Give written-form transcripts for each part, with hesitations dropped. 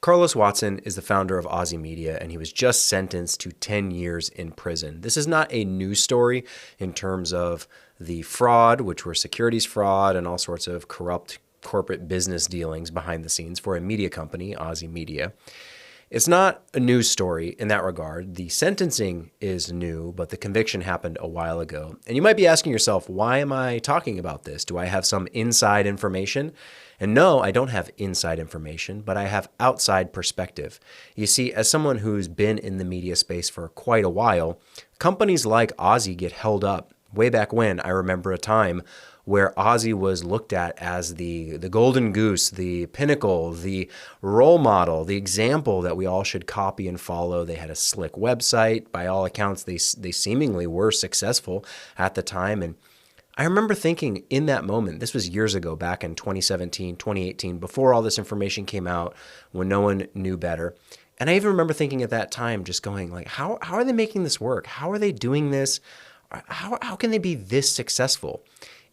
Carlos Watson is the founder of Ozy Media, and he was just sentenced to 10 years in prison. This is not a news story in terms of the fraud, which were securities fraud and all sorts of corrupt corporate business dealings behind the scenes for a media company, Ozy Media. It's not a news story in that regard. The sentencing is new, but the conviction happened a while ago. And you might be asking yourself, why am I talking about this? Do I have some inside information? And no, I don't have inside information, but I have outside perspective. You see, as someone who's been in the media space for quite a while, companies like Ozy get held up. Way back when, I remember a time where Ozy was looked at as the golden goose, the pinnacle, the role model, the example that we all should copy and follow. They had a slick website. By all accounts, they seemingly were successful at the time. And I remember thinking in that moment, this was years ago, back in 2017, 2018, before all this information came out, when no one knew better. And I even remember thinking at that time, just going like, how are they making this work? How are they doing this? How can they be this successful?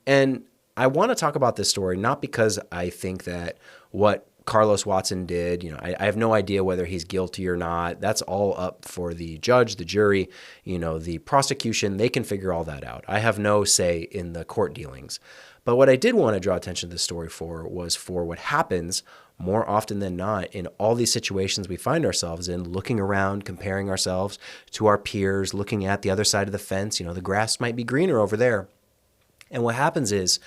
And I want to talk about this story, not because I think that what Carlos Watson did, I have no idea whether he's guilty or not. That's all up for the judge, the jury, the prosecution. They can figure all that out. I have no say in the court dealings. But what I did want to draw attention to this story for was for what happens more often than not in all these situations we find ourselves in, looking around, comparing ourselves to our peers, looking at the other side of the fence. The grass might be greener over there. And what happens is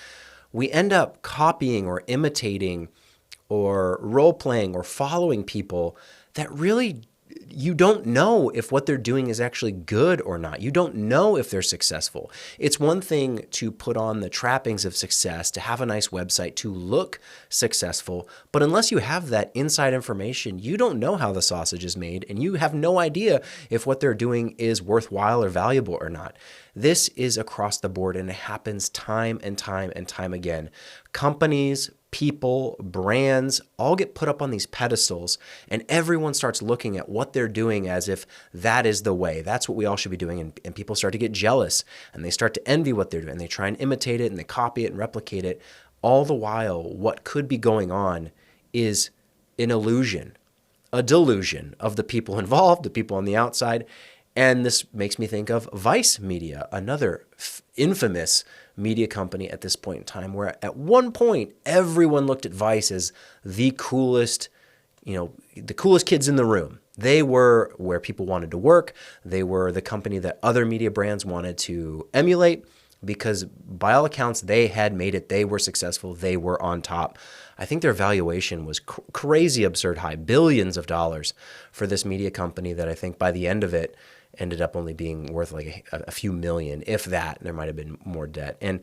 we end up copying or imitating or role-playing or following people that really you don't know if what they're doing is actually good or not. You don't know if they're successful. It's one thing to put on the trappings of success, to have a nice website, to look successful, but unless you have that inside information, you don't know how the sausage is made, and you have no idea if what they're doing is worthwhile or valuable or not. This is across the board, and it happens time and time and time again. Companies, people, brands all get put up on these pedestals, and everyone starts looking at what they're doing as if that is the way. That's what we all should be doing. And people start to get jealous, and they start to envy what they're doing. They try and imitate it, and they copy it and replicate it. All the while, what could be going on is an illusion, a delusion of the people involved, the people on the outside. And this makes me think of Vice Media, another infamous media company at this point in time, where at one point everyone looked at Vice as the coolest, the coolest kids in the room. They were where people wanted to work. They were the company that other media brands wanted to emulate because by all accounts, they had made it. They were successful. They were on top. I think their valuation was crazy, absurd high, billions of dollars for this media company that I think by the end of it ended up only being worth like a few million, if that. There might have been more debt. And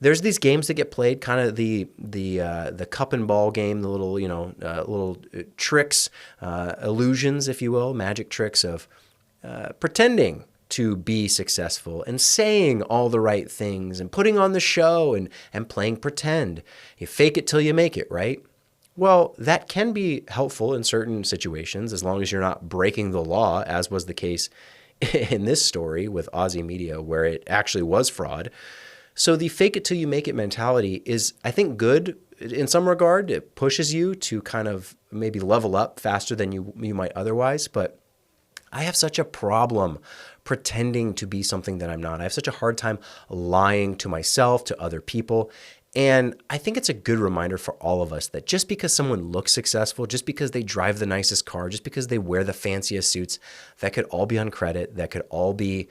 there's these games that get played, kind of the cup and ball game, the little little tricks, illusions, if you will, magic tricks of pretending to be successful and saying all the right things and putting on the show and playing pretend. You fake it till you make it, right? Well, that can be helpful in certain situations as long as you're not breaking the law, as was the case in this story with Ozy Media, where it actually was fraud. So the fake it till you make it mentality is, I think, good in some regard. It pushes you to kind of maybe level up faster than you might otherwise. But I have such a problem pretending to be something that I'm not. I have such a hard time lying to myself, to other people. And I think it's a good reminder for all of us that just because someone looks successful, just because they drive the nicest car, just because they wear the fanciest suits, that could all be on credit, that could all be,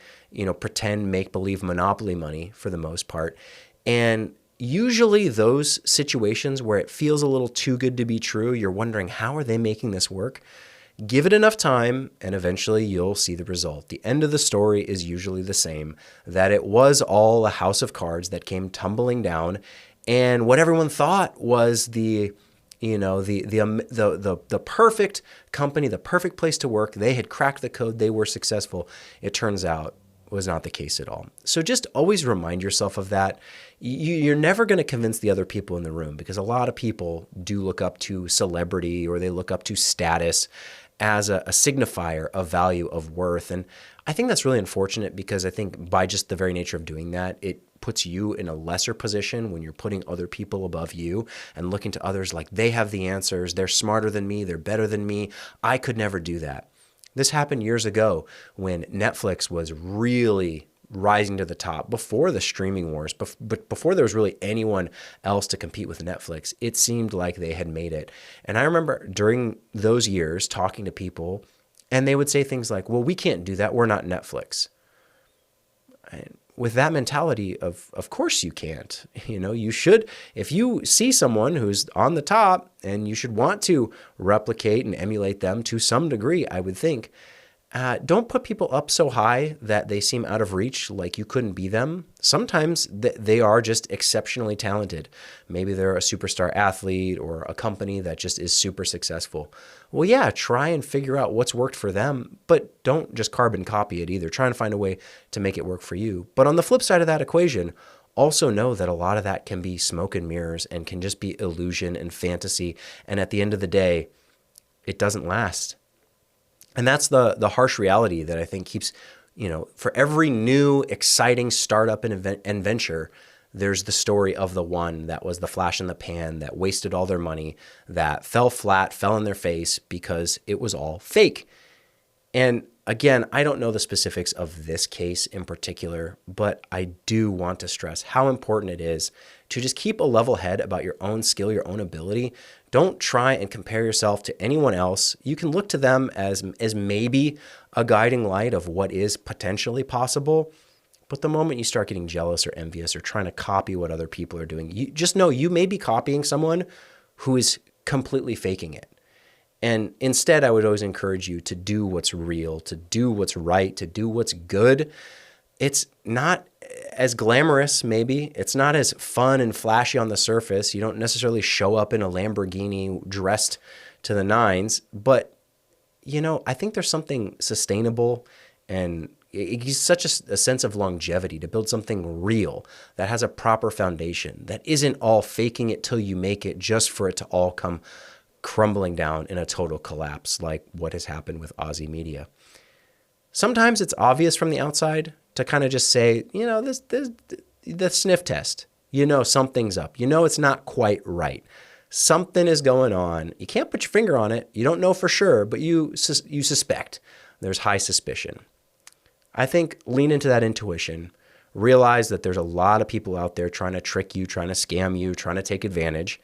pretend, make-believe monopoly money for the most part. And usually those situations where it feels a little too good to be true, you're wondering, how are they making this work? Give it enough time, and eventually you'll see the result. The end of the story is usually the same, that it was all a house of cards that came tumbling down, and what everyone thought was the perfect company, the perfect place to work. They had cracked the code. They were successful. It turns out was not the case at all. So just always remind yourself of that. You're never going to convince the other people in the room, because a lot of people do look up to celebrity, or they look up to status as a signifier of value, of worth. And I think that's really unfortunate, because I think by just the very nature of doing that, it puts you in a lesser position when you're putting other people above you and looking to others like they have the answers, they're smarter than me, they're better than me, I could never do that. This happened years ago when Netflix was really rising to the top before the streaming wars, but before there was really anyone else to compete with Netflix. It seemed like they had made it. And I remember during those years talking to people, and they would say things like, well, we can't do that. We're not Netflix. And with that mentality of course you can't. You should, if you see someone who's on the top, and you should want to replicate and emulate them to some degree, I would think. Don't put people up so high that they seem out of reach, like you couldn't be them. Sometimes they are just exceptionally talented. Maybe they're a superstar athlete or a company that just is super successful. Well, yeah, try and figure out what's worked for them, but don't just carbon copy it either. Try and find a way to make it work for you. But on the flip side of that equation, also know that a lot of that can be smoke and mirrors and can just be illusion and fantasy. And at the end of the day, it doesn't last. And that's the harsh reality that I think keeps, for every new exciting startup and venture, there's the story of the one that was the flash in the pan, that wasted all their money, that fell flat, fell in their face because it was all fake. And again, I don't know the specifics of this case in particular, but I do want to stress how important it is to just keep a level head about your own skill, your own ability. Don't try and compare yourself to anyone else. You can look to them as maybe a guiding light of what is potentially possible. But the moment you start getting jealous or envious or trying to copy what other people are doing, you just know you may be copying someone who is completely faking it. And instead, I would always encourage you to do what's real, to do what's right, to do what's good. It's not as glamorous, maybe. It's not as fun and flashy on the surface. You don't necessarily show up in a Lamborghini dressed to the nines. But, I think there's something sustainable, and it gives such a sense of longevity to build something real that has a proper foundation, that isn't all faking it till you make it just for it to all come crumbling down in a total collapse like what has happened with Ozy Media. Sometimes it's obvious from the outside to kind of just say, this the sniff test. Something's up. It's not quite right. Something is going on. You can't put your finger on it. You don't know for sure, but you suspect. There's high suspicion. I think lean into that intuition. Realize that there's a lot of people out there trying to trick you, trying to scam you, trying to take advantage.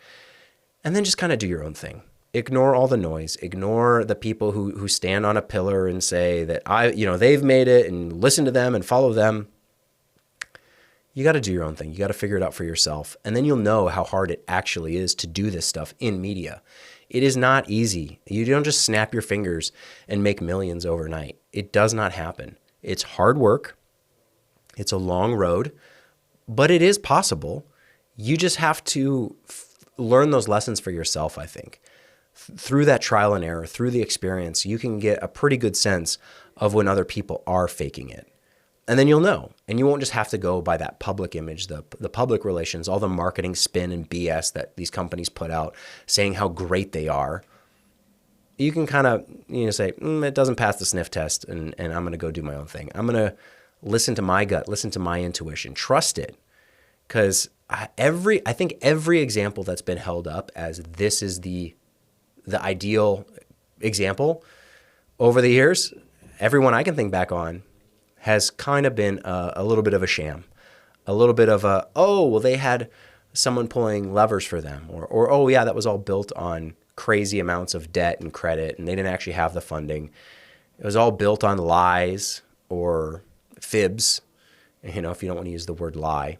And then just kind of do your own thing. Ignore all the noise. Ignore the people who stand on a pillar and say that they've made it, and listen to them and follow them. You got to do your own thing. You got to figure it out for yourself. And then you'll know how hard it actually is to do this stuff in media. It is not easy. You don't just snap your fingers and make millions overnight. It does not happen. It's hard work. It's a long road, but it is possible. You just have to learn those lessons for yourself, I think. Through that trial and error, through the experience, you can get a pretty good sense of when other people are faking it. And then you'll know. And you won't just have to go by that public image, the public relations, all the marketing spin and BS that these companies put out saying how great they are. You can kind of say, it doesn't pass the sniff test, and I'm going to go do my own thing. I'm going to listen to my gut, listen to my intuition, trust it. Because I think every example that's been held up as this is the ideal example over the years, everyone I can think back on has kind of been a little bit of a sham, a little bit of they had someone pulling levers for them, or oh yeah, that was all built on crazy amounts of debt and credit, and they didn't actually have the funding. It was all built on lies or fibs, if you don't want to use the word lie.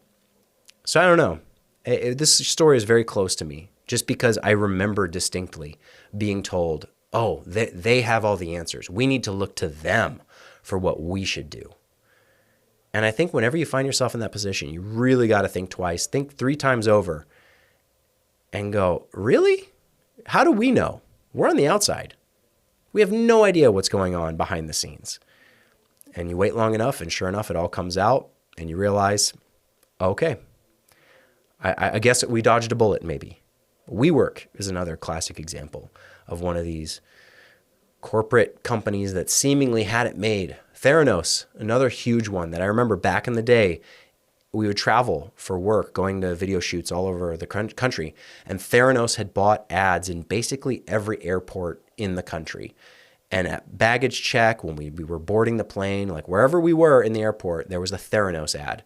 So I don't know. This story is very close to me just because I remember distinctly being told, they have all the answers. We need to look to them for what we should do. And I think whenever you find yourself in that position, you really got to think twice, think 3 times over, and go, really? How do we know? We're on the outside. We have no idea what's going on behind the scenes. And you wait long enough, and sure enough, it all comes out, and you realize, okay, I guess we dodged a bullet maybe. WeWork is another classic example of one of these corporate companies that seemingly had it made. Theranos, another huge one that I remember back in the day, we would travel for work, going to video shoots all over the country. And Theranos had bought ads in basically every airport in the country. And at baggage check, when we were boarding the plane, like wherever we were in the airport, there was a Theranos ad.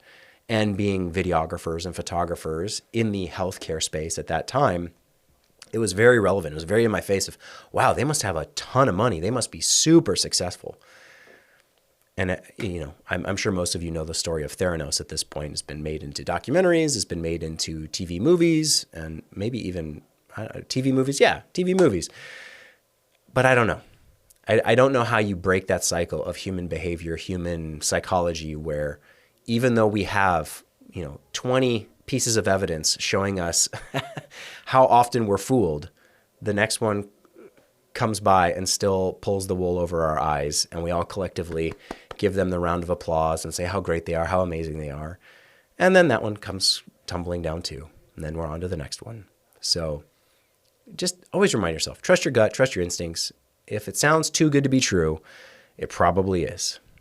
And being videographers and photographers in the healthcare space at that time, it was very relevant. It was very in my face of, wow, they must have a ton of money. They must be super successful. And, I'm sure most of you know the story of Theranos at this point. It's been made into documentaries. It's been made into TV movies and maybe even TV movies. Yeah, TV movies. But I don't know. I don't know how you break that cycle of human behavior, human psychology, where even though we have, 20 pieces of evidence showing us how often we're fooled, the next one comes by and still pulls the wool over our eyes, and we all collectively give them the round of applause and say how great they are, how amazing they are. And then that one comes tumbling down too. And then we're on to the next one. So just always remind yourself, trust your gut, trust your instincts. If it sounds too good to be true, it probably is.